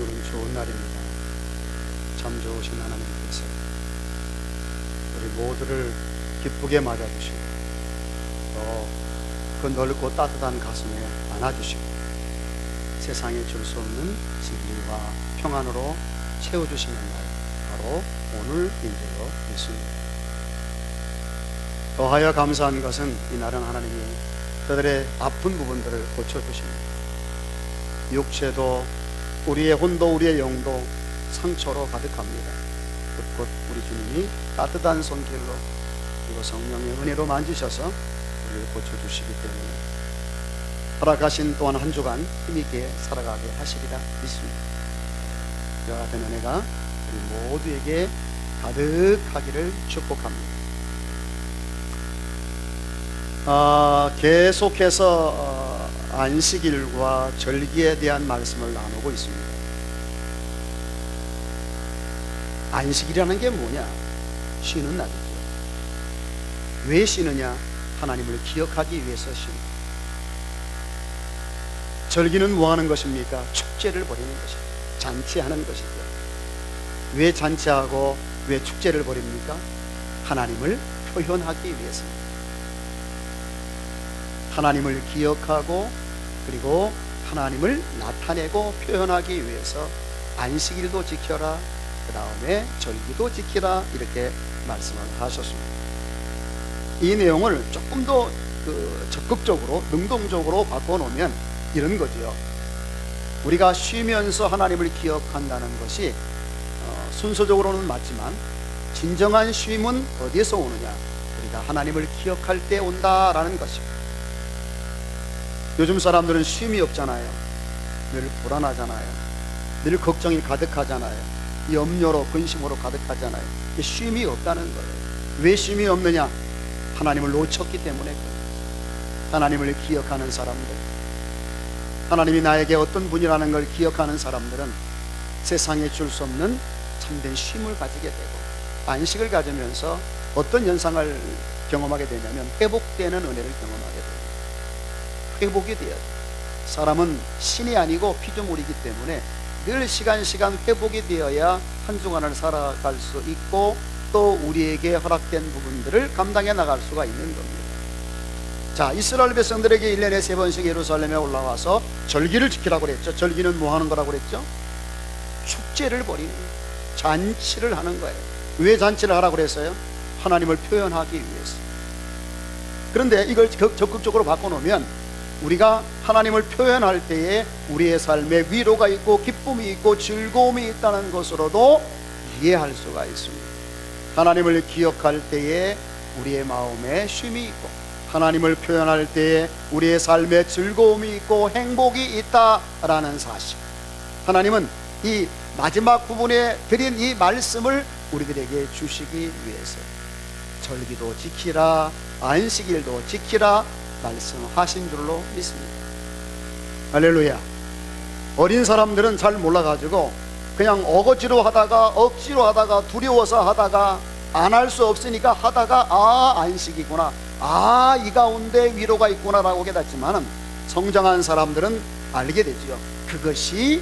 오늘은 좋은 날입니다. 참 좋으신 하나님께서 우리 모두를 기쁘게 맞아주시고 또 그 넓고 따뜻한 가슴에 안아주시고 세상에 줄 수 없는 진리와 평안으로 채워주시는 날, 바로 오늘인 줄로 믿습니다. 더하여 감사한 것은 이날은 하나님이 그들의 아픈 부분들을 고쳐주십니다. 육체도 우리의 혼도 우리의 영도 상처로 가득합니다. 곧 우리 주님이 따뜻한 손길로 그리고 성령의 은혜로 만지셔서 우리를 고쳐주시기 때문에 살아가신 또한 한 주간 힘있게 살아가게 하시리라 믿습니다. 이와 같은 은혜가 우리 모두에게 가득하기를 축복합니다. 계속해서 안식일과 절기에 대한 말씀을 나누고 있습니다. 안식이라는 게 뭐냐? 쉬는 날이죠. 왜 쉬느냐? 하나님을 기억하기 위해서 쉽니다. 절기는 뭐 하는 것입니까? 축제를 벌이는 것이죠. 잔치하는 것이죠. 왜 잔치하고 왜 축제를 벌입니까? 하나님을 표현하기 위해서입니다. 하나님을 기억하고 그리고 하나님을 나타내고 표현하기 위해서 안식일도 지켜라, 그 다음에 절기도 지키라, 이렇게 말씀을 하셨습니다. 이 내용을 조금 더 적극적으로 능동적으로 바꿔놓으면 이런 거죠. 우리가 쉬면서 하나님을 기억한다는 것이 순서적으로는 맞지만 진정한 쉼은 어디에서 오느냐? 우리가 하나님을 기억할 때 온다라는 것입니다. 요즘 사람들은 쉼이 없잖아요. 늘 불안하잖아요. 늘 걱정이 가득하잖아요. 염려로 근심으로 가득하잖아요. 쉼이 없다는 거예요. 왜 쉼이 없느냐? 하나님을 놓쳤기 때문에 그래요. 하나님을 기억하는 사람들, 하나님이 나에게 어떤 분이라는 걸 기억하는 사람들은 세상에 줄 수 없는 참된 쉼을 가지게 되고 안식을 가지면서 어떤 현상을 경험하게 되냐면 회복되는 은혜를 경험하게 돼요. 회복이 돼야 돼요. 사람은 신이 아니고 피조물이기 때문에 늘 시간 회복이 되어야 한 주간을 살아갈 수 있고 또 우리에게 허락된 부분들을 감당해 나갈 수가 있는 겁니다. 자, 이스라엘 백성들에게 1년에 3번씩 예루살렘에 올라와서 절기를 지키라고 그랬죠. 절기는 뭐 하는 거라고 그랬죠? 축제를 벌이는 거예요. 잔치를 하는 거예요. 왜 잔치를 하라고 그랬어요? 하나님을 표현하기 위해서. 그런데 이걸 적극적으로 바꿔놓으면 우리가 하나님을 표현할 때에 우리의 삶에 위로가 있고 기쁨이 있고 즐거움이 있다는 것으로도 이해할 수가 있습니다. 하나님을 기억할 때에 우리의 마음에 쉼이 있고 하나님을 표현할 때에 우리의 삶에 즐거움이 있고 행복이 있다라는 사실, 하나님은 이 마지막 부분에 드린 이 말씀을 우리들에게 주시기 위해서 절기도 지키라, 안식일도 지키라 말씀하신 줄로 믿습니다. 할렐루야. 어린 사람들은 잘 몰라가지고 그냥 억지로 하다가 두려워서 하다가 안 할 수 없으니까 하다가 안식이구나, 이 가운데 위로가 있구나 라고 깨닫지만은 성장한 사람들은 알게 되죠. 그것이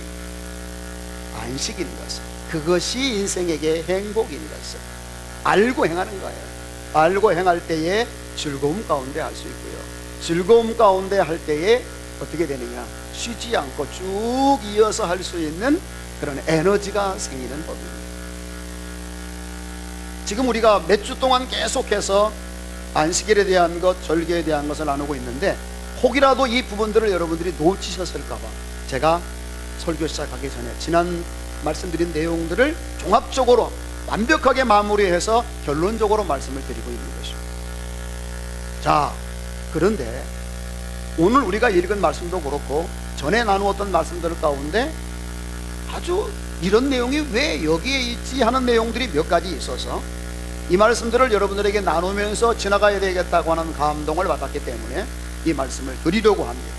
안식인 것을, 그것이 인생에게 행복인 것을 알고 행하는 거예요. 알고 행할 때에 즐거움 가운데 할 수 있고요. 즐거움 가운데 할 때에 어떻게 되느냐? 쉬지 않고 쭉 이어서 할 수 있는 그런 에너지가 생기는 법입니다. 지금 우리가 몇 주 동안 계속해서 안식일에 대한 것, 절기에 대한 것을 나누고 있는데 혹이라도 이 부분들을 여러분들이 놓치셨을까봐 제가 설교 시작하기 전에 지난 말씀드린 내용들을 종합적으로 완벽하게 마무리해서 결론적으로 말씀을 드리고 있는 것입니다. 자, 그런데 오늘 우리가 읽은 말씀도 그렇고 전에 나누었던 말씀들 가운데 아주 이런 내용이 왜 여기에 있지 하는 내용들이 몇 가지 있어서 이 말씀들을 여러분들에게 나누면서 지나가야 되겠다고 하는 감동을 받았기 때문에 이 말씀을 드리려고 합니다.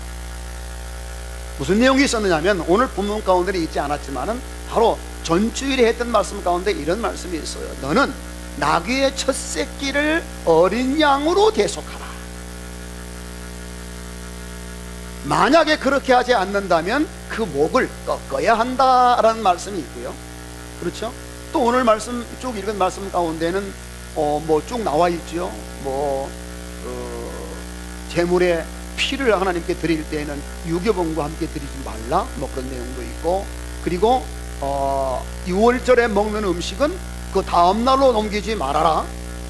무슨 내용이 있었느냐면 오늘 본문 가운데는 있지 않았지만은 바로 전주일에 했던 말씀 가운데 이런 말씀이 있어요. 너는 나귀의 첫 새끼를 어린 양으로 대속하라. 만약에 그렇게 하지 않는다면 그 목을 꺾어야 한다라는 말씀이 있고요. 그렇죠? 또 오늘 말씀 쭉 읽은 말씀 가운데는 뭐 쭉 나와 있죠. 제물의 피를 하나님께 드릴 때에는 유교범과 함께 드리지 말라, 뭐 그런 내용도 있고, 그리고 6월절에 먹는 음식은 그 다음 날로 넘기지 말아라,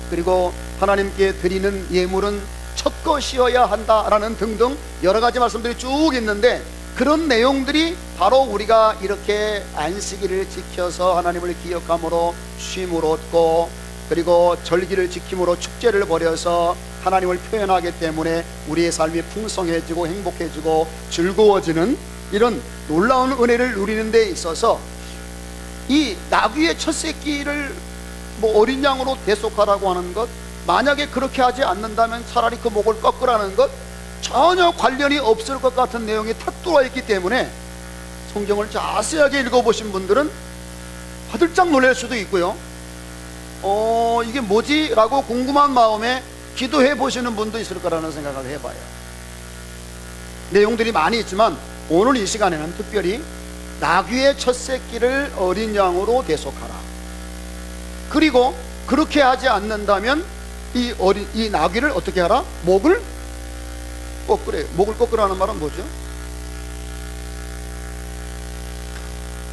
그리고 하나님께 드리는 예물은 첫 것이어야 한다라는 등등 여러 가지 말씀들이 쭉 있는데, 그런 내용들이 바로 우리가 이렇게 안식일을 지켜서 하나님을 기억함으로 쉼을 얻고, 그리고 절기를 지킴으로 축제를 벌여서 하나님을 표현하기 때문에 우리의 삶이 풍성해지고 행복해지고 즐거워지는 이런 놀라운 은혜를 누리는 데 있어서 이 나귀의 첫 새끼를 뭐 어린 양으로 대속하라고 하는 것, 만약에 그렇게 하지 않는다면 차라리 그 목을 꺾으라는 것, 전혀 관련이 없을 것 같은 내용이 탁 들어와 있기 때문에 성경을 자세하게 읽어보신 분들은 화들짝 놀랄 수도 있고요, 이게 뭐지? 라고 궁금한 마음에 기도해 보시는 분도 있을 거라는 생각을 해봐요. 내용들이 많이 있지만 오늘 이 시간에는 특별히 나귀의 첫 새끼를 어린 양으로 대속하라, 그리고 그렇게 하지 않는다면 이 나귀를 어떻게 하라? 목을 꺾으래. 목을 꺾으라는 말은 뭐죠?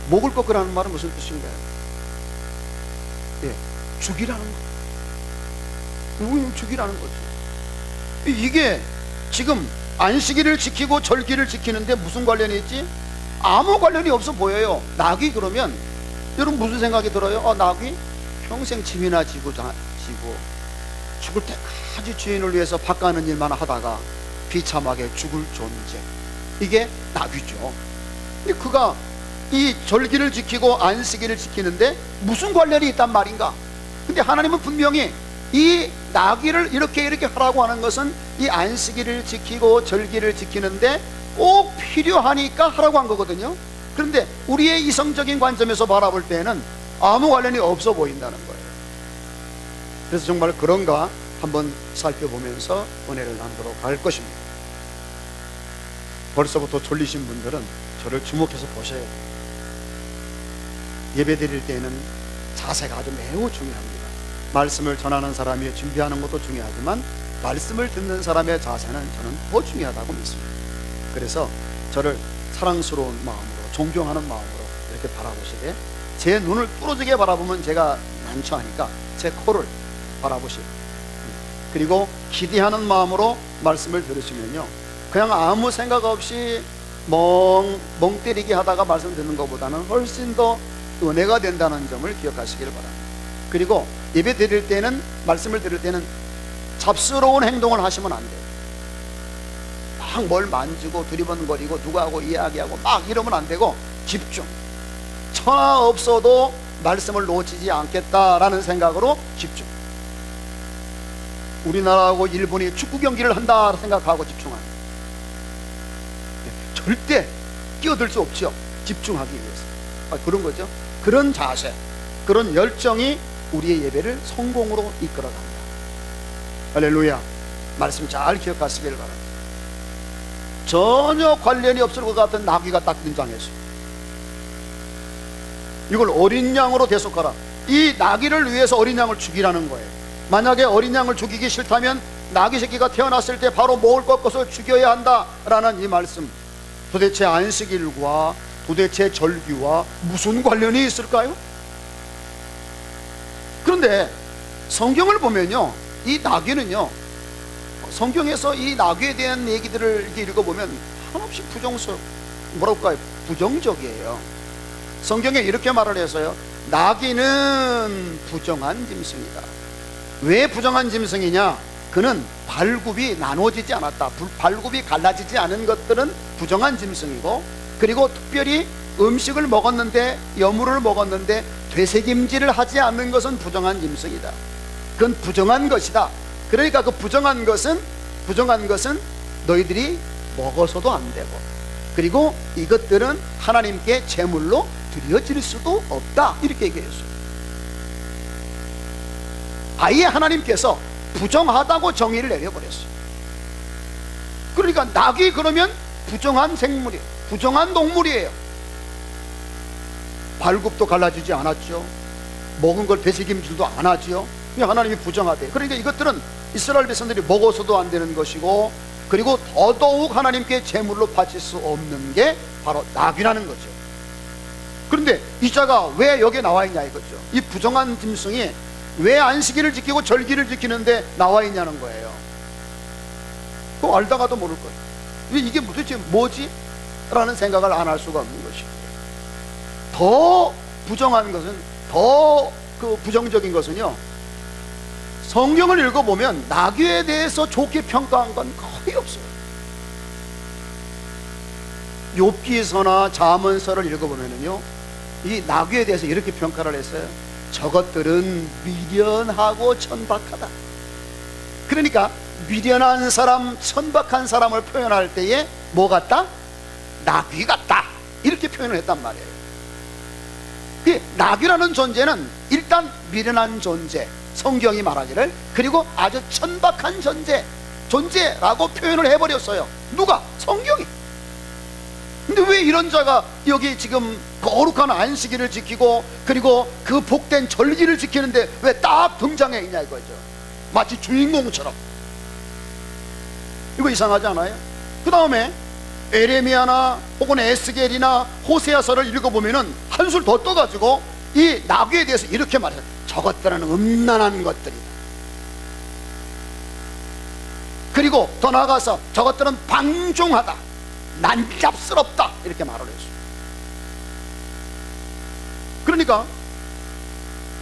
목을 꺾으라는 말은 무슨 뜻인가요? 예, 죽이라는 거. 죽이라는 거죠. 이게 지금 안식일을 지키고 절기를 지키는데 무슨 관련이 있지? 아무 관련이 없어 보여요. 나귀 그러면 여러분 무슨 생각이 들어요? 나귀 평생 짐이나 지고 죽을 때까지 주인을 위해서 바가는 일만 하다가 비참하게 죽을 존재, 이게 나귀죠. 근데 그가 이 절기를 지키고 안식일을 지키는데 무슨 관련이 있단 말인가? 근데 하나님은 분명히 이 나귀를 이렇게 하라고 하는 것은 이 안식일을 지키고 절기를 지키는데 꼭 필요하니까 하라고 한 거거든요. 그런데 우리의 이성적인 관점에서 바라볼 때는 아무 관련이 없어 보인다는 거예요. 그래서 정말 그런가 한번 살펴보면서 은혜를 나누도록 할 것입니다. 벌써부터 졸리신 분들은 저를 주목해서 보셔야 돼요. 예배 드릴 때는 자세가 아주 매우 중요합니다. 말씀을 전하는 사람이 준비하는 것도 중요하지만 말씀을 듣는 사람의 자세는 저는 더 중요하다고 믿습니다. 그래서 저를 사랑스러운 마음으로, 존경하는 마음으로 이렇게 바라보시되, 제 눈을 뚫어지게 바라보면 제가 난처하니까 제 코를 바라보시고, 그리고 기대하는 마음으로 말씀을 들으시면요, 그냥 아무 생각 없이 멍 때리기 하다가 말씀 듣는 것보다는 훨씬 더 은혜가 된다는 점을 기억하시길 바랍니다. 그리고 예배 드릴 때는, 말씀을 들을 때는 잡스러운 행동을 하시면 안 돼요. 막 뭘 만지고 두리번거리고 누구하고 이야기하고 막 이러면 안 되고, 집중, 천하 없어도 말씀을 놓치지 않겠다라는 생각으로 집중. 우리나라하고 일본이 축구 경기를 한다 생각하고 집중하는, 절대 끼어들 수 없죠. 집중하기 위해서. 그런 거죠. 그런 자세, 그런 열정이 우리의 예배를 성공으로 이끌어갑니다. 할렐루야. 말씀 잘 기억하시길 바랍니다. 전혀 관련이 없을 것 같은 나귀가 딱 등장했어요. 이걸 어린 양으로 대속하라. 이 나귀를 위해서 어린 양을 죽이라는 거예요. 만약에 어린 양을 죽이기 싫다면 나귀 새끼가 태어났을 때 바로 목을 꺾어서 죽여야 한다라는 이 말씀, 도대체 안식일과 도대체 절기와 무슨 관련이 있을까요? 그런데 성경을 보면요, 이 나귀는요, 성경에서 이 나귀에 대한 얘기들을 이렇게 읽어보면 한없이 부정적이에요. 성경에 이렇게 말을 해서요, 나귀는 부정한 짐승이다. 왜 부정한 짐승이냐? 그는 발굽이 나눠지지 않았다. 발굽이 갈라지지 않은 것들은 부정한 짐승이고, 그리고 특별히 음식을 먹었는데, 여물을 먹었는데 되새김질을 하지 않는 것은 부정한 짐승이다. 그건 부정한 것이다. 그러니까 그 부정한 것은 너희들이 먹어서도 안 되고, 그리고 이것들은 하나님께 제물로 드려질 수도 없다, 이렇게 얘기했어요. 아예 하나님께서 부정하다고 정의를 내려버렸어요. 그러니까 낙이 그러면 부정한 생물이에요. 부정한 동물이에요. 발굽도 갈라지지 않았죠. 먹은 걸 되새김질도 안 하죠. 하나님이 부정하대요. 그러니까 이것들은 이스라엘 백성들이 먹어서도 안 되는 것이고, 그리고 더더욱 하나님께 제물로 바칠 수 없는 게 바로 나귀라는 거죠. 그런데 이 자가 왜 여기에 나와 있냐 이거죠. 이 부정한 짐승이 왜 안식일을 지키고 절기를 지키는데 나와 있냐는 거예요. 그거 알다가도 모를 거예요. 이게 도대체 뭐지? 라는 생각을 안 할 수가 없는 것이고, 더 부정한 것은, 더 부정적인 것은요, 성경을 읽어보면 나귀에 대해서 좋게 평가한 건 거의 없어요. 욥기서나 잠언서를 읽어보면요, 이 나귀에 대해서 이렇게 평가를 했어요. 저것들은 미련하고 천박하다. 그러니까 미련한 사람, 천박한 사람을 표현할 때에 뭐 같다? 나귀 같다. 이렇게 표현을 했단 말이에요. 나귀라는 존재는 일단 미련한 존재, 성경이 말하기를, 그리고 아주 천박한 존재라고 표현을 해버렸어요. 누가? 성경이. 근데 왜 이런 자가 여기 지금 거룩한 안식일을 지키고, 그리고 그 복된 절기를 지키는데 왜 딱 등장해 있냐 이거죠. 마치 주인공처럼. 이거 이상하지 않아요? 그 다음에 에레미야나 혹은 에스겔이나 호세아서를 읽어보면은 한술 더 떠가지고 이 나귀에 대해서 이렇게 말해요. 저것들은 음란한 것들이다. 그리고 더 나아가서 저것들은 방종하다, 난잡스럽다, 이렇게 말을 했어요. 그러니까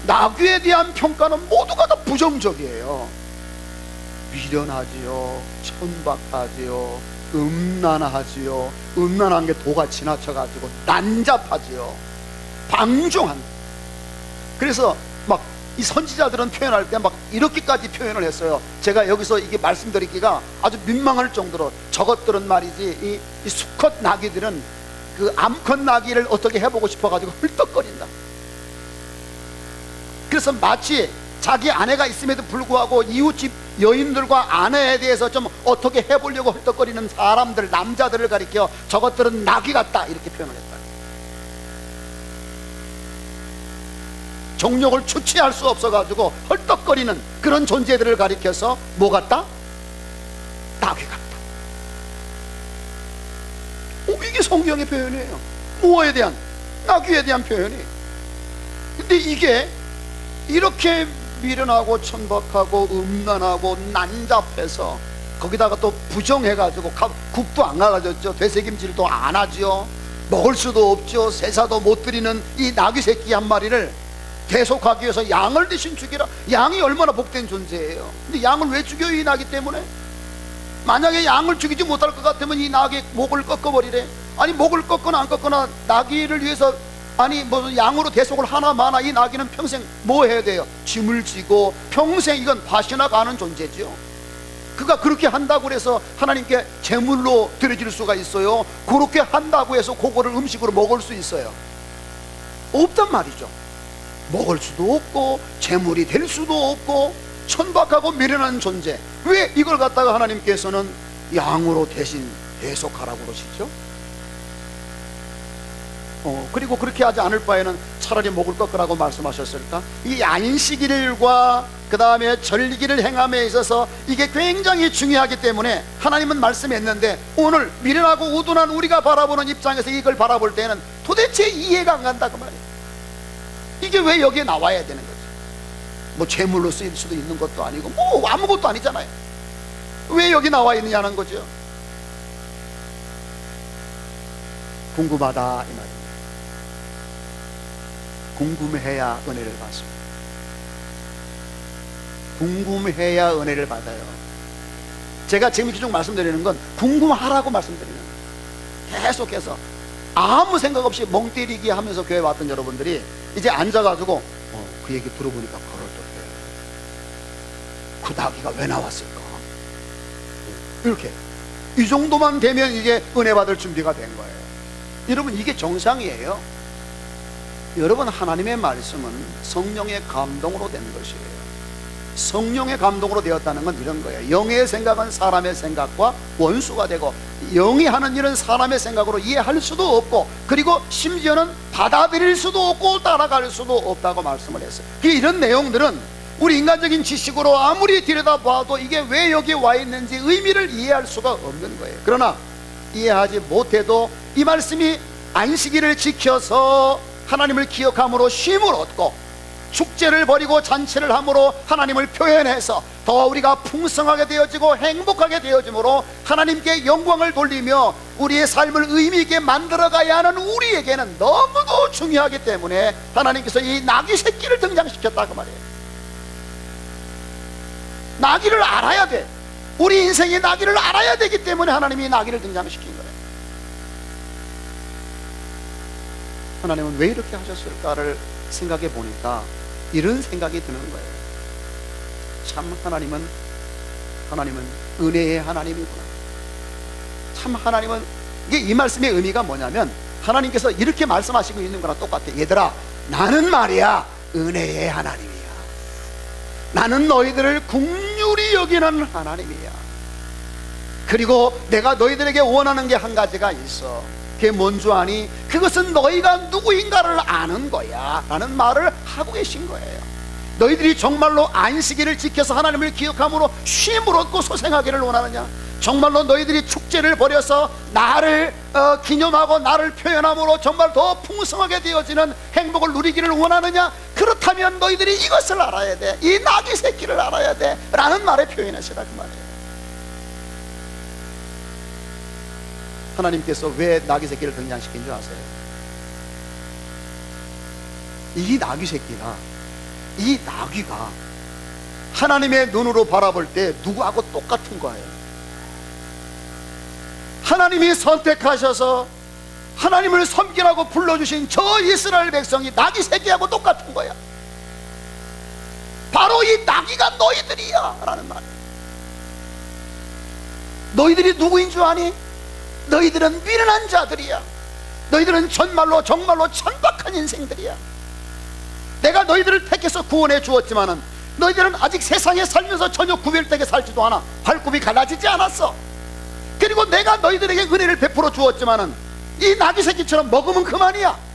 나귀에 대한 평가는 모두가 다 부정적이에요. 미련하지요, 천박하지요, 음란하지요, 음란한 게 도가 지나쳐가지고 난잡하지요, 방종한. 그래서 막 이 선지자들은 표현할 때 막 이렇게까지 표현을 했어요. 제가 여기서 이게 말씀드리기가 아주 민망할 정도로, 저것들은 말이지, 이 수컷 나귀들은 그 암컷 나귀를 어떻게 해보고 싶어가지고 헐떡거린다. 그래서 마치 자기 아내가 있음에도 불구하고 이웃집 여인들과 아내에 대해서 좀 어떻게 해보려고 헐떡거리는 사람들, 남자들을 가리켜 저것들은 나귀 같다, 이렇게 표현을 했다. 정욕을 주체할 수 없어가지고 헐떡거리는 그런 존재들을 가리켜서 뭐 같다? 나귀 같다. 이게 성경의 표현이에요. 뭐에 대한? 나귀에 대한 표현이. 근데 이게 이렇게 미련하고 천박하고 음란하고 난잡해서, 거기다가 또 부정해가지고 국도 안 가가졌죠. 되새김질도 안 하죠. 먹을 수도 없죠. 세사도 못 드리는 이 나귀 새끼 한 마리를 대속하기 위해서 양을 대신 죽이라. 양이 얼마나 복된 존재예요. 근데 양을 왜 죽여요? 이 나귀 때문에? 만약에 양을 죽이지 못할 것 같으면 이 나귀의 목을 꺾어버리래. 아니, 목을 꺾거나 안 꺾거나 나귀를 위해서, 아니 뭐 양으로 대속을 하나 마나 이 나귀는 평생 뭐 해야 돼요? 짐을 지고 평생 이건 파시나 가는 존재죠. 그가 그렇게 한다고 해서 하나님께 제물로 드려질 수가 있어요? 그렇게 한다고 해서 그거를 음식으로 먹을 수 있어요? 없단 말이죠. 먹을 수도 없고 제물이 될 수도 없고 천박하고 미련한 존재. 왜 이걸 갖다가 하나님께서는 양으로 대신 대속하라고 그러시죠? 그리고 그렇게 하지 않을 바에는 차라리 목을 꺾으라고 말씀하셨을까? 이 안식일과 그 다음에 절기를 행함에 있어서 이게 굉장히 중요하기 때문에 하나님은 말씀했는데, 오늘 미련하고 우둔한 우리가 바라보는 입장에서 이걸 바라볼 때는 도대체 이해가 안 간다 그 말이에요. 이게 왜 여기에 나와야 되는 거지? 뭐 제물로 쓰일 수도 있는 것도 아니고 뭐 아무것도 아니잖아요. 왜 여기 나와 있느냐는 거죠. 궁금하다 이 말입니다. 궁금해야 은혜를 받습니다. 궁금해야 은혜를 받아요. 제가 지금 쭉 말씀드리는 건 궁금하라고 말씀드리는 거예요. 계속해서 아무 생각 없이 멍 때리기 하면서 교회 왔던 여러분들이 이제 앉아가지고 그 얘기 들어보니까 그럴듯해. 그 나귀가 왜 나왔을까? 이렇게 이 정도만 되면 이제 은혜 받을 준비가 된 거예요. 여러분, 이게 정상이에요. 여러분, 하나님의 말씀은 성령의 감동으로 된 것이에요. 성령의 감동으로 되었다는 건 이런 거예요. 영의 생각은 사람의 생각과 원수가 되고, 영이 하는 일은 사람의 생각으로 이해할 수도 없고, 그리고 심지어는 받아들일 수도 없고 따라갈 수도 없다고 말씀을 했어요. 이런 내용들은 우리 인간적인 지식으로 아무리 들여다봐도 이게 왜 여기 와 있는지 의미를 이해할 수가 없는 거예요. 그러나 이해하지 못해도 이 말씀이 안식일을 지켜서 하나님을 기억함으로 쉼을 얻고, 축제를 벌이고 잔치를 함으로 하나님을 표현해서 더 우리가 풍성하게 되어지고 행복하게 되어짐으로 하나님께 영광을 돌리며 우리의 삶을 의미 있게 만들어가야 하는 우리에게는 너무도 중요하기 때문에 하나님께서 이 나귀 새끼를 등장시켰다고 말이에요. 나귀를 알아야 돼. 우리 인생의 나귀를 알아야 되기 때문에 하나님이 나귀를 등장시킨 거예요. 하나님은 왜 이렇게 하셨을까를 생각해 보니까 이런 생각이 드는 거예요. 참 하나님은 은혜의 하나님이구나. 참 하나님은, 이게 이 말씀의 의미가 뭐냐면 하나님께서 이렇게 말씀하시고 있는 거랑 똑같아. 얘들아, 나는 말이야 은혜의 하나님이야. 나는 너희들을 긍휼히 여기는 하나님이야. 그리고 내가 너희들에게 원하는 게 한 가지가 있어. 그게 뭔 줄 아니? 그것은 너희가 누구인가를 아는 거야 라는 말을 하고 계신 거예요. 너희들이 정말로 안식일을 지켜서 하나님을 기억함으로 쉼을 얻고 소생하기를 원하느냐? 정말로 너희들이 축제를 벌여서 나를 기념하고 나를 표현함으로 정말 더 풍성하게 되어지는 행복을 누리기를 원하느냐? 그렇다면 너희들이 이것을 알아야 돼. 이 나귀 새끼를 알아야 돼 라는 말에 표현하시라 그 말이에요. 하나님께서 왜 나귀 새끼를 등장시킨 줄 아세요? 이 나귀 새끼가, 이 나귀가 하나님의 눈으로 바라볼 때 누구하고 똑같은 거예요. 하나님이 선택하셔서 하나님을 섬기라고 불러주신 저 이스라엘 백성이 나귀 새끼하고 똑같은 거야. 바로 이 나귀가 너희들이야 라는 말이에요. 너희들이 누구인 줄 아니? 너희들은 미련한 자들이야. 너희들은 정말로 천박한 인생들이야. 내가 너희들을 택해서 구원해 주었지만은 너희들은 아직 세상에 살면서 전혀 구별되게 살지도 않아. 발굽이 갈라지지 않았어. 그리고 내가 너희들에게 은혜를 베풀어 주었지만은 이 나귀 새끼처럼 먹으면 그만이야.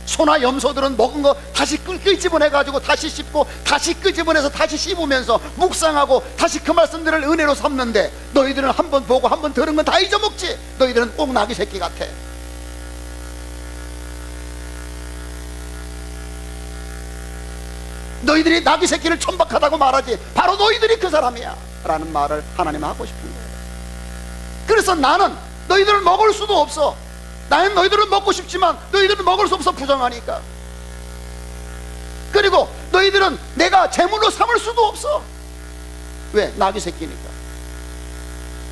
소나 염소들은 먹은 거 다시 끄집어내가지고 다시 씹고 다시 끄집어내서 다시 씹으면서 묵상하고 다시 그 말씀들을 은혜로 삼는데, 너희들은 한 번 보고 한 번 들은 건 다 잊어먹지. 너희들은 꼭 나귀 새끼 같아. 너희들이 나귀 새끼를 천박하다고 말하지 바로 너희들이 그 사람이야 라는 말을 하나님 하고 싶은 거예요. 그래서 나는 너희들을 먹을 수도 없어. 나는 너희들을 먹고 싶지만 너희들은 먹을 수 없어. 부정하니까. 그리고 너희들은 내가 제물로 삼을 수도 없어. 왜? 나귀 새끼니까.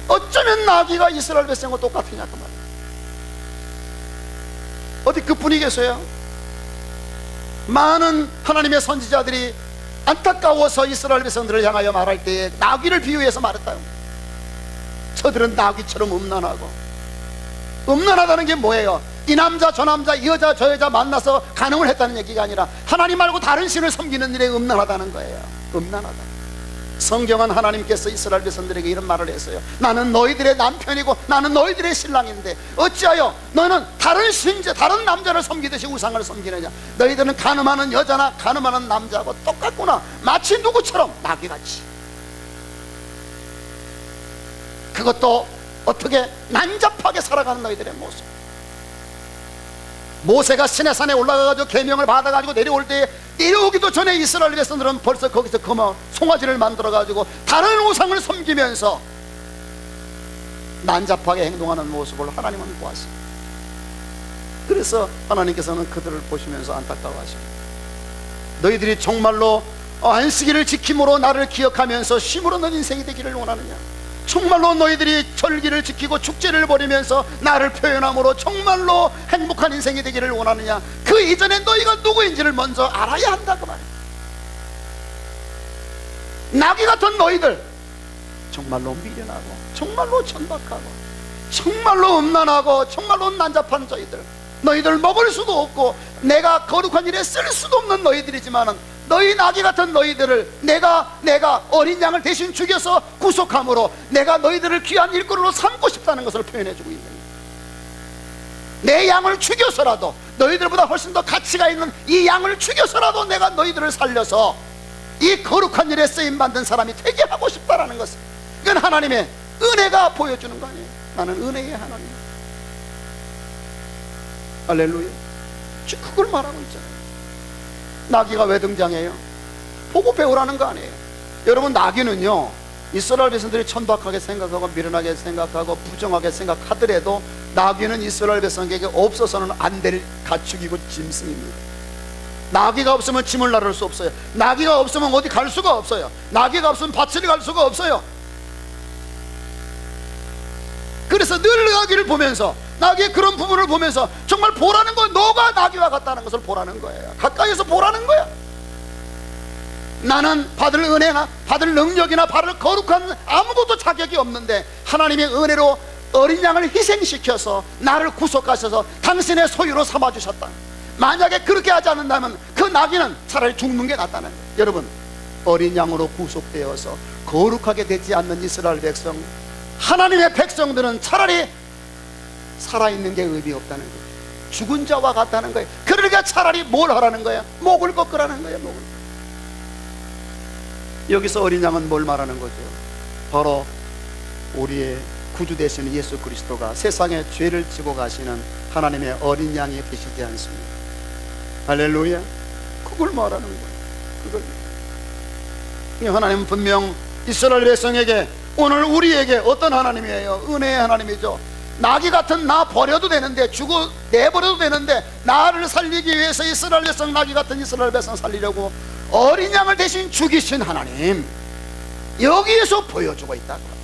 어쩌면 나귀가 이스라엘 백성과 똑같으냐 그 말이야. 어디 그뿐이겠어요? 많은 하나님의 선지자들이 안타까워서 이스라엘 백성들을 향하여 말할 때에 나귀를 비유해서 말했다. 저들은 나귀처럼 음란하다는 게 뭐예요? 이 남자 저 남자 이 여자 저 여자 만나서 간음을 했다는 얘기가 아니라 하나님 말고 다른 신을 섬기는 일에 음란하다는 거예요. 음란하다. 성경은 하나님께서 이스라엘 백성들에게 이런 말을 했어요. 나는 너희들의 남편이고 나는 너희들의 신랑인데 어찌하여 너는 다른 신자 다른 남자를 섬기듯이 우상을 섬기느냐? 너희들은 간음하는 여자나 간음하는 남자하고 똑같구나. 마치 누구처럼? 나귀같이. 그것도 어떻게? 난잡하게 살아가는 너희들의 모습. 모세가 시내산에 올라가가지고 계명을 받아가지고 내려올 때, 내려오기도 전에 이스라엘 백성들은 벌써 거기서 송아지를 만들어가지고 다른 우상을 섬기면서 난잡하게 행동하는 모습을 하나님은 보았습니다. 그래서 하나님께서는 그들을 보시면서 안타까워하십니다. 너희들이 정말로 안식일을 지킴으로 나를 기억하면서 쉼으로 는 인생이 되기를 원하느냐? 정말로 너희들이 절기를 지키고 축제를 벌이면서 나를 표현함으로 정말로 행복한 인생이 되기를 원하느냐? 그 이전에 너희가 누구인지를 먼저 알아야 한다고 말이야. 나귀 같은 너희들, 정말로 미련하고 정말로 천박하고 정말로 음란하고 정말로 난잡한 저희들, 너희들 먹을 수도 없고 내가 거룩한 일에 쓸 수도 없는 너희들이지만은 너희 나귀 같은 너희들을 내가 어린 양을 대신 죽여서 구속함으로 내가 너희들을 귀한 일꾼으로 삼고 싶다는 것을 표현해주고 있는 거예요. 내 양을 죽여서라도, 너희들보다 훨씬 더 가치가 있는 이 양을 죽여서라도 내가 너희들을 살려서 이 거룩한 일에 쓰임받는 사람이 되게 하고 싶다라는 것을, 이건 하나님의 은혜가 보여주는 거 아니에요. 나는 은혜의 하나님. 할렐루야. 그걸 말하고 있잖아요. 나귀가 왜 등장해요? 보고 배우라는 거 아니에요. 여러분, 나귀는요, 이스라엘 백성들이 천박하게 생각하고 미련하게 생각하고 부정하게 생각하더라도 나귀는 이스라엘 백성에게 없어서는 안 될 가축이고 짐승입니다. 나귀가 없으면 짐을 나를 수 없어요. 나귀가 없으면 어디 갈 수가 없어요. 나귀가 없으면 밭을 갈 수가 없어요. 그래서 늘 나귀를 보면서, 나귀의 그런 부분을 보면서 정말 보라는 건 너가 나귀와 같다는 것을 보라는 거예요. 가까이서 보라는 거야. 나는 받을 은혜나 받을 능력이나 받을 거룩한 아무것도 자격이 없는데 하나님의 은혜로 어린 양을 희생시켜서 나를 구속하셔서 당신의 소유로 삼아주셨다. 만약에 그렇게 하지 않는다면 그 나귀는 차라리 죽는 게 낫다는 거예요. 여러분, 어린 양으로 구속되어서 거룩하게 되지 않는 이스라엘 백성, 하나님의 백성들은 차라리 살아있는 게 의미 없다는 거예요. 죽은 자와 같다는 거예요. 그러니까 차라리 뭘 하라는 거야? 목을 꺾으라는 거예요. 목을. 여기서 어린 양은 뭘 말하는 거죠? 바로 우리의 구주 되시는 예수 그리스도가 세상의 죄를 지고 가시는 하나님의 어린 양이 되시지 않습니까? 할렐루야. 그걸 말하는 거예요. 그걸. 하나님은 분명 이스라엘 백성에게, 오늘 우리에게 어떤 하나님이에요? 은혜의 하나님이죠. 나귀 같은 나 버려도 되는데, 내버려도 되는데, 나를 살리기 위해서 이스라엘 백성, 나귀 같은 이스라엘 백성 살리려고 어린 양을 대신 죽이신 하나님, 여기에서 보여주고 있다고.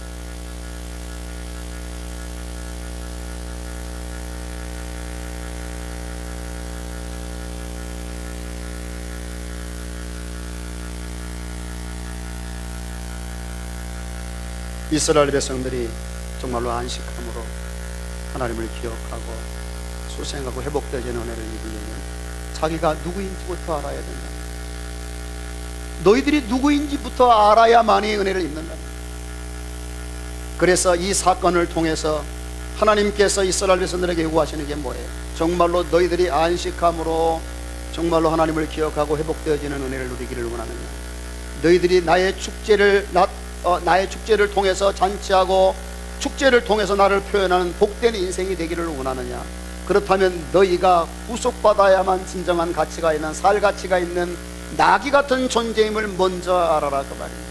이스라엘 백성들이 정말로 안식함으로 하나님을 기억하고 수생하고 회복되는 은혜를 입으려면 자기가 누구인지부터 알아야 된다. 너희들이 누구인지부터 알아야만이 은혜를 입는다. 그래서 이 사건을 통해서 하나님께서 이스라엘 백성들에게 요구하시는 게 뭐예요? 정말로 너희들이 안식함으로 정말로 하나님을 기억하고 회복되어지는 은혜를 누리기를 원하느냐? 너희들이 나의 축제를 통해서 잔치하고 축제를 통해서 나를 표현하는 복된 인생이 되기를 원하느냐? 그렇다면 너희가 구속받아야만 진정한 가치가 있는, 살 가치가 있는 나귀 같은 존재임을 먼저 알아라, 그 말입니다.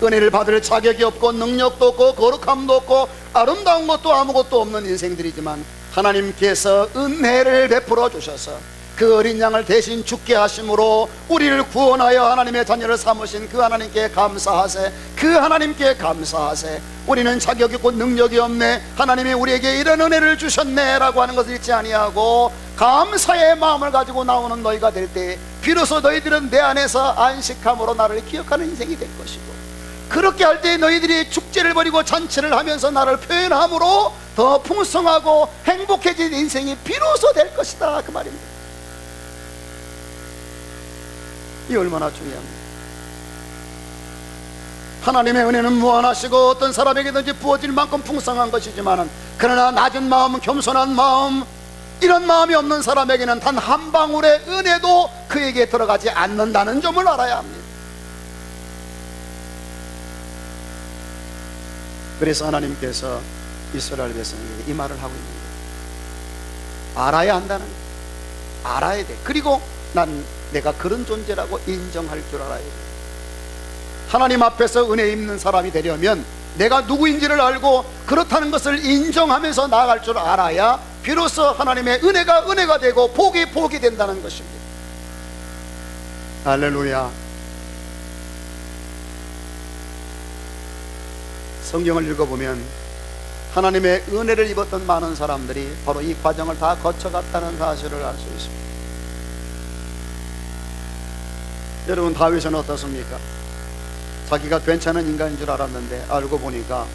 은혜를 받을 자격이 없고 능력도 없고 거룩함도 없고 아름다운 것도 아무것도 없는 인생들이지만 하나님께서 은혜를 베풀어 주셔서 그 어린 양을 대신 죽게 하심으로 우리를 구원하여 하나님의 자녀를 삼으신 그 하나님께 감사하세. 그 하나님께 감사하세. 우리는 자격이 없고 능력이 없네, 하나님이 우리에게 이런 은혜를 주셨네 라고 하는 것을 잊지 아니하고 감사의 마음을 가지고 나오는 너희가 될 때 비로소 너희들은 내 안에서 안식함으로 나를 기억하는 인생이 될 것이고, 그렇게 할 때 너희들이 축제를 벌이고 잔치를 하면서 나를 표현함으로 더 풍성하고 행복해진 인생이 비로소 될 것이다, 그 말입니다. 이 얼마나 중요합니다. 하나님의 은혜는 무한하시고 어떤 사람에게든지 부어질 만큼 풍성한 것이지만, 그러나 낮은 마음, 겸손한 마음, 이런 마음이 없는 사람에게는 단 한 방울의 은혜도 그에게 들어가지 않는다는 점을 알아야 합니다. 그래서 하나님께서 이스라엘 백성에게 이 말을 하고 있는 거예요. 알아야 한다는 거예요. 알아야 돼. 그리고 내가 그런 존재라고 인정할 줄 알아야 돼. 하나님 앞에서 은혜 입는 사람이 되려면 내가 누구인지를 알고 그렇다는 것을 인정하면서 나아갈 줄 알아야 비로소 하나님의 은혜가 되고 복이 된다는 것입니다. 할렐루야. 성경을 읽어보면 하나님의 은혜를 입었던 많은 사람들이 바로 이 과정을 다 거쳐갔다는 사실을 알 수 있습니다. 여러분, 다윗은 어떻습니까? 자기가 괜찮은 인간인 줄 알았는데 알고 보니까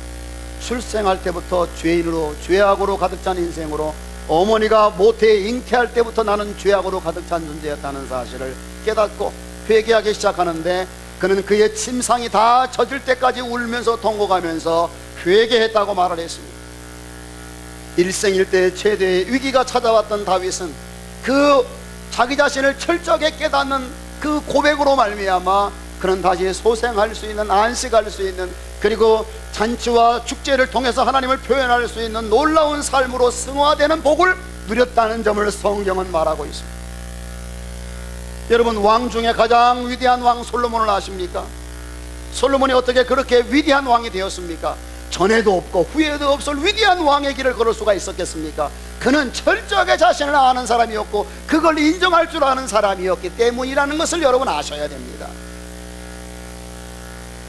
출생할 때부터 죄인으로, 죄악으로 가득 찬 인생으로, 어머니가 모태에 잉태할 때부터 나는 죄악으로 가득 찬 존재였다는 사실을 깨닫고 회개하기 시작하는데, 그는 그의 침상이 다 젖을 때까지 울면서 통곡하면서 회개했다고 말을 했습니다. 일생일대의 최대의 위기가 찾아왔던 다윗은 그 자기 자신을 철저하게 깨닫는 그 고백으로 말미암아 그는 다시 소생할 수 있는, 안식할 수 있는, 그리고 잔치와 축제를 통해서 하나님을 표현할 수 있는 놀라운 삶으로 승화되는 복을 누렸다는 점을 성경은 말하고 있습니다. 여러분, 왕 중에 가장 위대한 왕 솔로몬을 아십니까? 솔로몬이 어떻게 그렇게 위대한 왕이 되었습니까? 전에도 없고 후에도 없을 위대한 왕의 길을 걸을 수가 있었겠습니까? 그는 철저하게 자신을 아는 사람이었고 그걸 인정할 줄 아는 사람이었기 때문이라는 것을 여러분 아셔야 됩니다.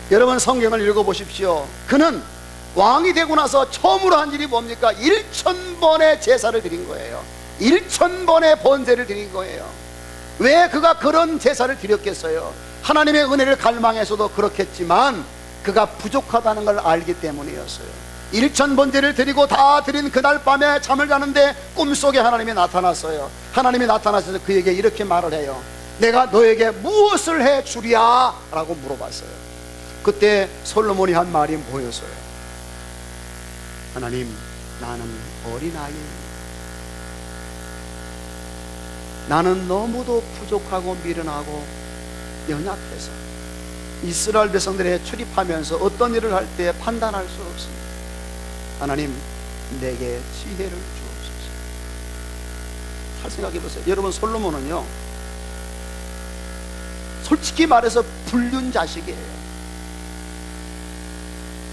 여러분, 성경을 읽어보십시오. 그는 왕이 되고 나서 처음으로 한 일이 뭡니까? 1000번의 제사를 드린 거예요. 1000번의 번제를 드린 거예요. 왜 그가 그런 제사를 드렸겠어요? 하나님의 은혜를 갈망해서도 그렇겠지만 그가 부족하다는 걸 알기 때문이었어요. 1000번제를 드리고 다 드린 그날 밤에 잠을 자는데 꿈속에 하나님이 나타났어요. 하나님이 나타나셔서 그에게 이렇게 말을 해요. 내가 너에게 무엇을 해 주랴? 라고 물어봤어요. 그때 솔로몬이 한 말이 뭐였어요? 하나님, 나는 어린아이입니다. 나는 너무도 부족하고 미련하고 연약해서 이스라엘 백성들에 출입하면서 어떤 일을 할 때 판단할 수 없습니다. 하나님, 내게 지혜를 주옵소서. 잘 생각해 보세요. 여러분, 솔로몬은요, 솔직히 말해서 불륜 자식이에요.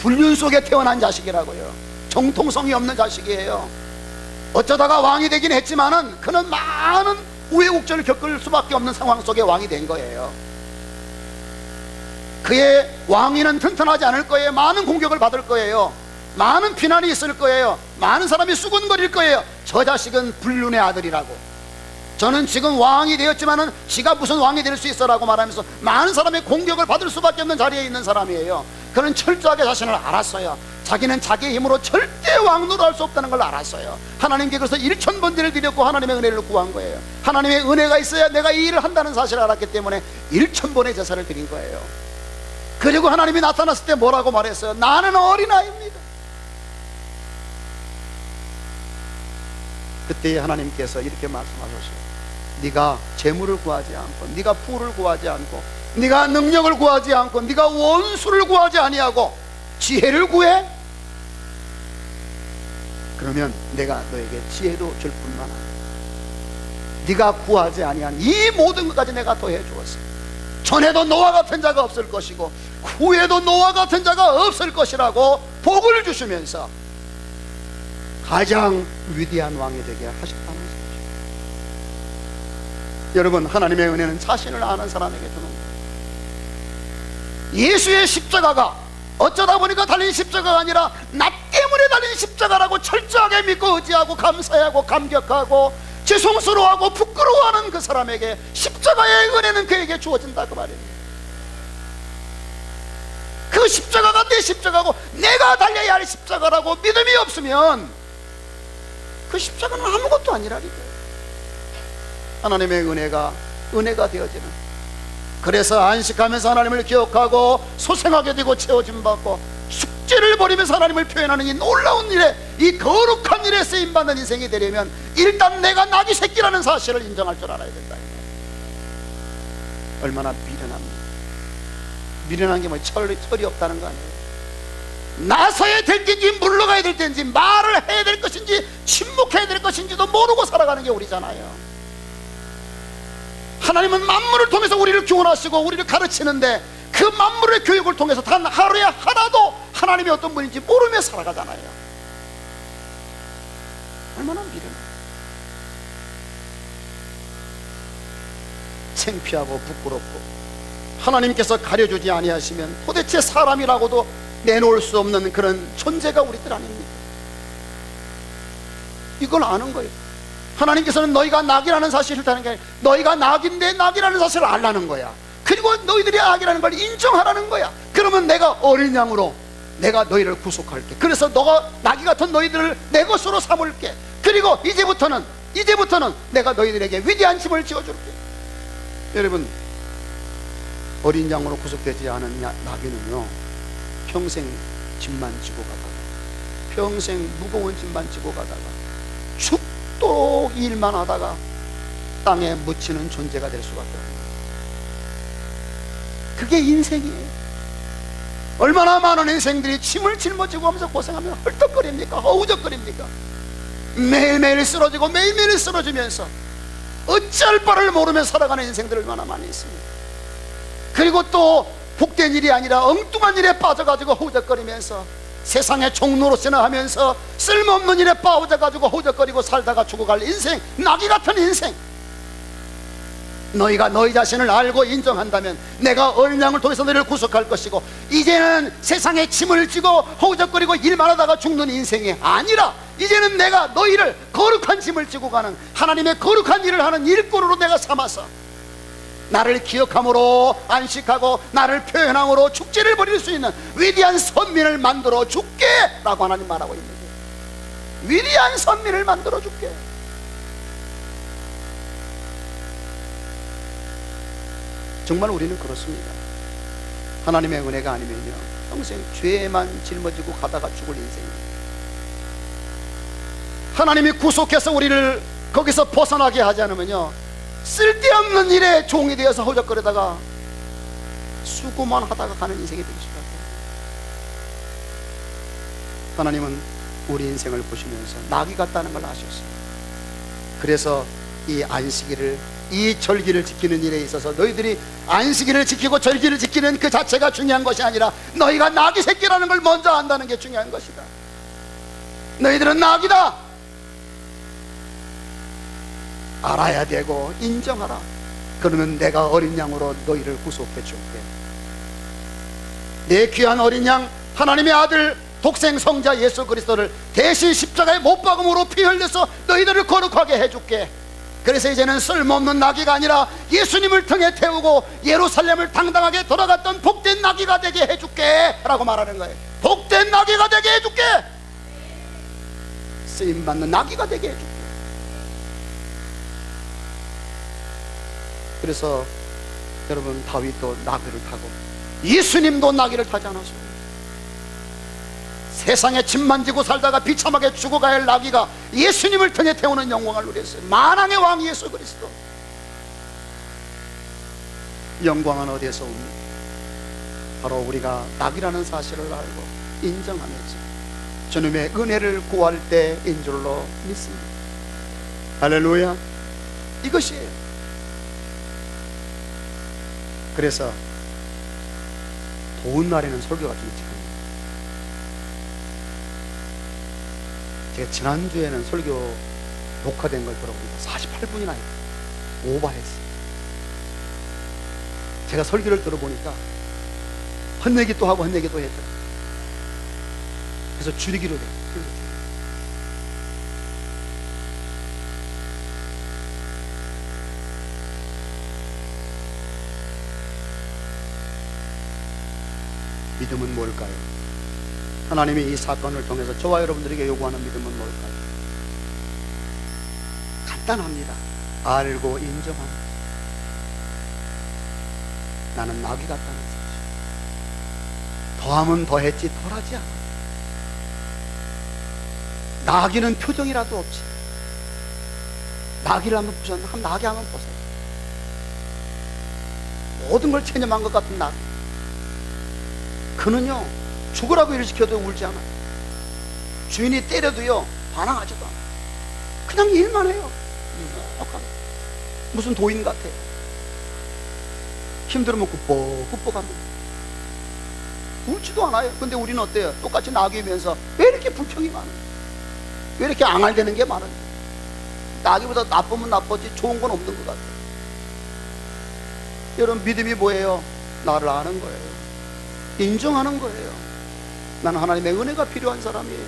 불륜 속에 태어난 자식이라고요. 정통성이 없는 자식이에요. 어쩌다가 왕이 되긴 했지만은 그는 많은 우여곡절을 겪을 수밖에 없는 상황 속에 왕이 된 거예요. 그의 왕위는 튼튼하지 않을 거예요. 많은 공격을 받을 거예요. 많은 비난이 있을 거예요. 많은 사람이 수군거릴 거예요. 저 자식은 불륜의 아들이라고, 저는 지금 왕이 되었지만은 지가 무슨 왕이 될 수 있어 라고 말하면서 많은 사람의 공격을 받을 수밖에 없는 자리에 있는 사람이에요. 그는 철저하게 자신을 알았어요. 자기는 자기의 힘으로 절대 왕노를 할 수 없다는 걸 알았어요. 하나님께 그래서 1000번제를 드렸고 하나님의 은혜를 구한 거예요. 하나님의 은혜가 있어야 내가 이 일을 한다는 사실을 알았기 때문에 1000번의 제사를 드린 거예요. 그리고 하나님이 나타났을 때 뭐라고 말했어요? 나는 어린아이입니다. 그때 하나님께서 이렇게 말씀하셨어요. 네가 재물을 구하지 않고, 네가 부를 구하지 않고, 네가 능력을 구하지 않고, 네가 원수를 구하지 아니하고 지혜를 구해? 그러면 내가 너에게 지혜도 줄 뿐만 아니라 네가 구하지 아니한 이 모든 것까지 내가 더해 주었어. 전에도 너와 같은 자가 없을 것이고 후에도 너와 같은 자가 없을 것이라고 복을 주시면서 가장 위대한 왕이 되게 하셨다는 것이죠. 여러분, 하나님의 은혜는 자신을 아는 사람에게 주는 거예요. 예수의 십자가가 어쩌다 보니까 달린 십자가가 아니라 나 때문에 달린 십자가라고 철저하게 믿고 의지하고 감사하고 감격하고 죄송스러워하고 부끄러워하는 그 사람에게 십자가의 은혜는 그에게 주어진다, 그 말이에요. 그 십자가가 내 십자가고 내가 달려야 할 십자가라고 믿음이 없으면 그 십자가는 아무것도 아니라니까요. 하나님의 은혜가 되어지는, 그래서 안식하면서 하나님을 기억하고 소생하게 되고 채워짐 받고 숙제를 벌이면서 하나님을 표현하는 이 놀라운 일에, 이 거룩한 일에 쓰임받는 인생이 되려면 일단 내가 나귀 새끼라는 사실을 인정할 줄 알아야 된다. 얼마나 미련합니다. 미련한 게 뭐 철이 없다는 거 아니에요. 나서야 될 텐지 물러가야 될 텐지 말을 해야 될 것인지 침묵해야 될 것인지도 모르고 살아가는 게 우리잖아요. 하나님은 만물을 통해서 우리를 교훈하시고 우리를 가르치는데 그 만물의 교육을 통해서 단 하루에 하나도 하나님이 어떤 분인지 모르며 살아가잖아요. 얼마나 미련해요. 창피하고 부끄럽고 하나님께서 가려주지 아니하시면 도대체 사람이라고도 내놓을 수 없는 그런 존재가 우리들 아닙니까? 이걸 아는 거예요. 하나님께서는 너희가 낙이라는 사실을 다는 게 아니라 너희가 낙인데 낙이라는 사실을 알라는 거야. 그리고 너희들이 악이라는 걸 인정하라는 거야. 그러면 내가 어린 양으로 내가 너희를 구속할게. 그래서 너가 낙이 같은 너희들을 내 것으로 삼을게. 그리고 이제부터는 내가 너희들에게 위대한 집을 지어줄게. 여러분, 어린 양으로 구속되지 않은 나귀는요, 평생 짐만 지고 가다가, 평생 무거운 짐만 지고 가다가 죽도록 일만 하다가 땅에 묻히는 존재가 될 수밖에 없어요. 그게 인생이에요. 얼마나 많은 인생들이 침을 짊어지고 하면서 고생하며 헐떡거립니까? 허우적거립니까? 매일매일 쓰러지고 매일매일 쓰러지면서 어쩔 바를 모르며 살아가는 인생들 얼마나 많이 있습니다. 그리고 또 복된 일이 아니라 엉뚱한 일에 빠져가지고 허우적거리면서 세상의 종로로서나 하면서 쓸모없는 일에 빠져가지고 허우적거리고 살다가 죽어갈 인생, 나귀 같은 인생. 너희가 너희 자신을 알고 인정한다면 내가 어린 양을 통해서 너희를 구속할 것이고, 이제는 세상에 짐을 지고 허우적거리고 일만 하다가 죽는 인생이 아니라 이제는 내가 너희를 거룩한 짐을 지고 가는 하나님의 거룩한 일을 하는 일꾼으로 내가 삼아서 나를 기억함으로 안식하고 나를 표현함으로 축제를 벌일 수 있는 위대한 선민을 만들어 줄게 라고 하나님 말하고 있는 거예요. 위대한 선민을 만들어 줄게. 정말 우리는 그렇습니다. 하나님의 은혜가 아니면요, 평생 죄만 짊어지고 가다가 죽을 인생입니다. 하나님이 구속해서 우리를 거기서 벗어나게 하지 않으면요, 쓸데없는 일에 종이 되어서 허적거리다가 수고만 하다가 가는 인생이 되기 시작합니다. 하나님은 우리 인생을 보시면서 나귀 같다는 걸 아셨어요. 그래서 이 안식일을, 이 절기를 지키는 일에 있어서 너희들이 안식일을 지키고 절기를 지키는 그 자체가 중요한 것이 아니라 너희가 나귀 새끼라는 걸 먼저 안다는 게 중요한 것이다. 너희들은 나귀다 알아야 되고 인정하라. 그러면 내가 어린 양으로 너희를 구속해 줄게. 내 귀한 어린 양 하나님의 아들 독생 성자 예수 그리스도를 대신 십자가에 못 박음으로 피 흘려서 너희들을 거룩하게 해줄게. 그래서 이제는 쓸모없는 나귀가 아니라 예수님을 등에 태우고 예루살렘을 당당하게 돌아갔던 복된 나귀가 되게 해줄게 라고 말하는 거예요. 복된 나귀가 되게 해줄게. 쓰임받는 나귀가 되게 해줄게. 그래서 여러분, 다윗도 나귀를 타고 예수님도 나귀를 타지 않았어요. 세상에 짐만 지고 살다가 비참하게 죽어가야 할 나귀가 예수님을 등에 태우는 영광을 누렸어요. 만왕의 왕 예수 그리스도. 영광은 어디에서 옵니까? 바로 우리가 나귀라는 사실을 알고 인정하면서 주님의 은혜를 구할 때인 줄로 믿습니다. 할렐루야. 이것이에요. 그래서 더운 날에는 설교가 좀 있죠. 제가 지난주에는 설교 녹화된 걸 들어보니까 48분이나 오버했어요. 제가 설교를 들어보니까 헛내기 또 하고 헛내기 또 했죠. 그래서 줄이기로 됐어요. 믿음은 뭘까요? 하나님이 이 사건을 통해서 저와 여러분들에게 요구하는 믿음은 뭘까요? 간단합니다. 알고 인정합니다. 나는 나귀 같다는 사실. 더하면 더했지 덜하지 않아. 나귀는 표정이라도 없지. 나귀를 한번 보셨나? 한 나귀 한번 보세요. 모든 걸 체념한 것 같은 나귀. 그는요, 죽으라고 일을 시켜도 울지 않아요. 주인이 때려도요 반항하지도 않아요. 그냥 일만 해요. 무슨 도인 같아요. 힘들으면 굽벅굽벅합니다. 울지도 않아요. 근데 우리는 어때요? 똑같이 나귀면서 왜 이렇게 불평이 많아요? 왜 이렇게 앙알대는 게 많아요? 나귀보다 나쁘면 나쁘지 좋은 건 없는 것 같아요. 여러분, 믿음이 뭐예요? 나를 아는 거예요. 인정하는 거예요. 나는 하나님의 은혜가 필요한 사람이에요.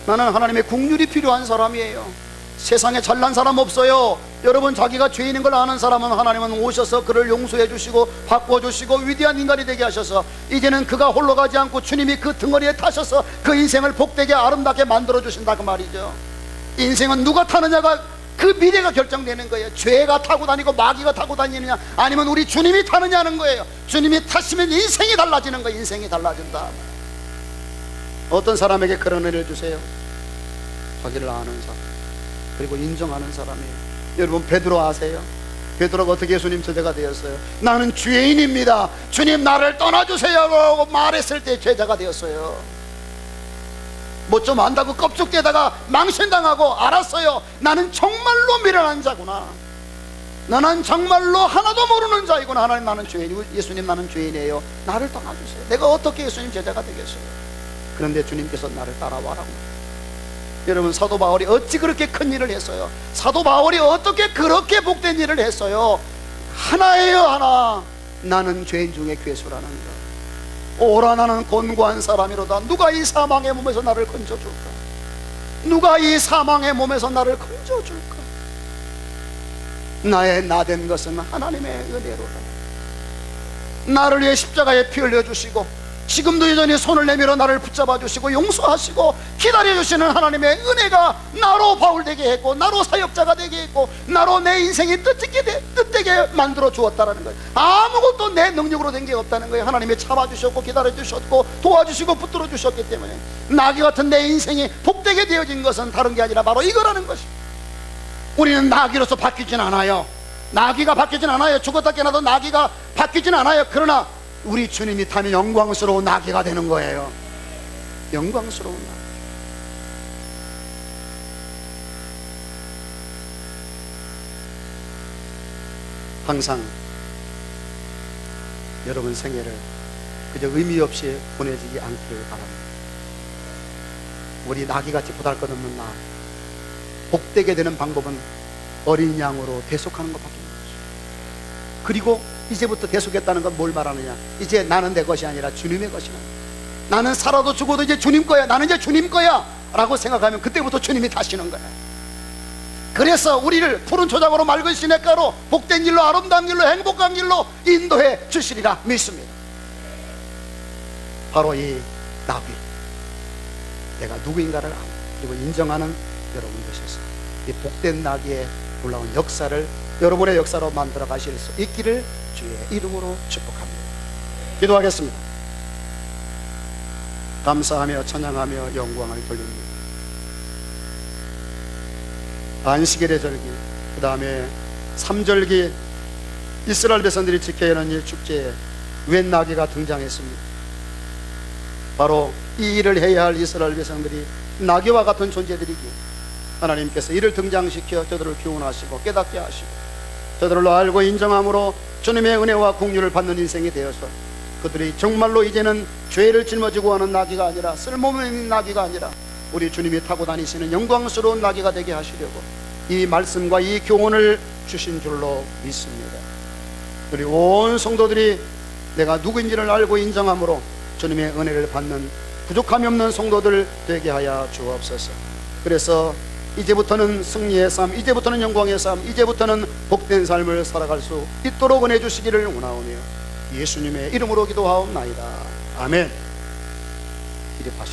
나는 하나님의 긍휼이 필요한 사람이에요. 세상에 잘난 사람 없어요. 여러분, 자기가 죄인인 걸 아는 사람은 하나님은 오셔서 그를 용서해 주시고 바꿔주시고 위대한 인간이 되게 하셔서 이제는 그가 홀로 가지 않고 주님이 그 등허리에 타셔서 그 인생을 복되게 아름답게 만들어 주신다 그 말이죠. 인생은 누가 타느냐가 그 미래가 결정되는 거예요. 죄가 타고 다니고 마귀가 타고 다니느냐, 아니면 우리 주님이 타느냐는 거예요. 주님이 타시면 인생이 달라지는 거예요. 인생이 달라진다. 어떤 사람에게 그런 은혜를 주세요? 자기를 아는 사람, 그리고 인정하는 사람이에요. 여러분, 베드로 아세요? 베드로가 어떻게 예수님 제자가 되었어요? 나는 죄인입니다, 주님 나를 떠나주세요 라고 말했을 때 제자가 되었어요. 뭐 좀 안다고 껍죽대다가 망신당하고, 알았어요, 나는 정말로 미련한 자구나, 나는 정말로 하나도 모르는 자이구나, 하나님 나는 죄인, 예수님 나는 죄인이에요, 나를 떠나주세요. 내가 어떻게 예수님 제자가 되겠어요? 그런데 주님께서 나를 따라와라고. 여러분, 사도 바울이 어찌 그렇게 큰 일을 했어요? 사도 바울이 어떻게 그렇게 복된 일을 했어요? 하나예요, 하나. 나는 죄인 중에 괴수라는 것. 오라, 나는 곤고한 사람이로다. 누가 이 사망의 몸에서 나를 건져줄까? 누가 이 사망의 몸에서 나를 건져줄까? 나의 나된 것은 하나님의 은혜로다. 나를 위해 십자가에 피 흘려주시고, 지금도 여전히 손을 내밀어 나를 붙잡아 주시고 용서하시고 기다려 주시는 하나님의 은혜가 나로 바울 되게 했고, 나로 사역자가 되게 했고, 나로 내 인생이 뜻되게 만들어 주었다는 거예요. 아무것도 내 능력으로 된 게 없다는 거예요. 하나님이 참아 주셨고 기다려 주셨고 도와주시고 붙들어 주셨기 때문에 나귀 같은 내 인생이 복되게 되어진 것은 다른 게 아니라 바로 이거라는 것이. 우리는 나귀로서 바뀌진 않아요. 나귀가 바뀌진 않아요. 죽었다 깨어나도 나귀가 바뀌진 않아요. 그러나 우리 주님이 타면 영광스러운 나귀가 되는 거예요. 영광스러운 나귀. 항상 여러분 생애를 그저 의미 없이 보내지기 않기를 바랍니다. 우리 나귀같이 보잘것없는 나, 복되게 되는 방법은 어린 양으로 대속하는 것밖에 없어요. 그리고 이제부터 대속했다는 건 뭘 말하느냐? 이제 나는 내 것이 아니라 주님의 것이라. 나는 살아도 죽어도 이제 주님 거야, 나는 이제 주님 거야 라고 생각하면 그때부터 주님이 다시는 거야. 그래서 우리를 푸른 초장으로 맑은 시냇가로 복된 길로, 아름다운 길로, 행복한 길로 인도해 주시리라 믿습니다. 바로 이 나귀, 내가 누구인가를 아는, 그리고 인정하는 여러분 되셔서 이 복된 나귀의 놀라운 역사를 여러분의 역사로 만들어 가실 수 있기를 주의 이름으로 축복합니다. 기도하겠습니다. 감사하며 찬양하며 영광을 돌립니다. 안식일의 절기, 그 다음에 삼절기, 이스라엘 백성들이 지켜야 하는 이 축제에 웬 나귀가 등장했습니다. 바로 이 일을 해야 할 이스라엘 백성들이 나귀와 같은 존재들이기에 하나님께서 이를 등장시켜 저들을 교훈하시고 깨닫게 하시고 저들로 알고 인정함으로 주님의 은혜와 긍휼을 받는 인생이 되어서 그들이 정말로 이제는 죄를 짊어지고 하는 나귀가 아니라, 쓸모없는 나귀가 아니라 우리 주님이 타고 다니시는 영광스러운 나귀가 되게 하시려고 이 말씀과 이 교훈을 주신 줄로 믿습니다. 우리 온 성도들이 내가 누구인지를 알고 인정함으로 주님의 은혜를 받는 부족함이 없는 성도들 되게 하여 주옵소서. 그래서 이제부터는 승리의 삶, 이제부터는 영광의 삶, 이제부터는 복된 삶을 살아갈 수 있도록 은혜 주시기를 원하오며 예수님의 이름으로 기도하옵나이다. 아멘. 기립하셨습니다.